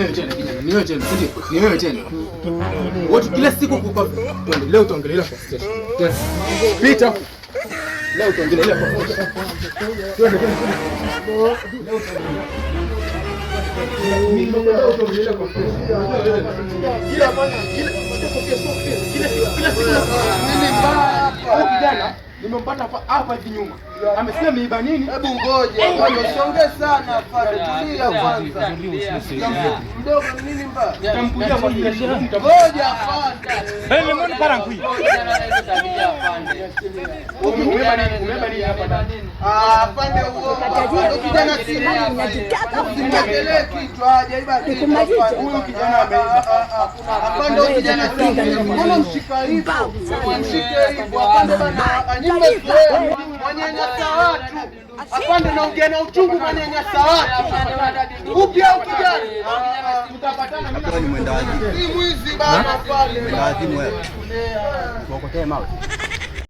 wewe tena kijana, ni wewe tena. Ni wewe tena. Wote kila siku kwa leo tuongelea kwa station. Pita. Leo tuongelea kwa station. Nimempata hapa hivi nyuma. Amesema miiba nini? Hebu ngoja. Usongee sana afande. Tulia kwanza. Mdogo nini mbaya? Nitamkuja kwa kile shida. Ngoja afande. Wewe mbona parangui? Umeba nini hapa ndani? Afande huo. Kijana usimwekelee kichwa aje ibaki. Huyu kijana ameiba. Afande huyo kijana mbona mshika hivyo? Mshike hivyo. Afande bana anyime sehemu. Wanyanyasa watu. Afande naongea na uchungu wanyanyasa watu. Upya ukijana. Tutapatana mimi. Ni mwenda wazimu. Si mwizi bana afande. Mwenda wazimu wewe. Kuokotee mawe.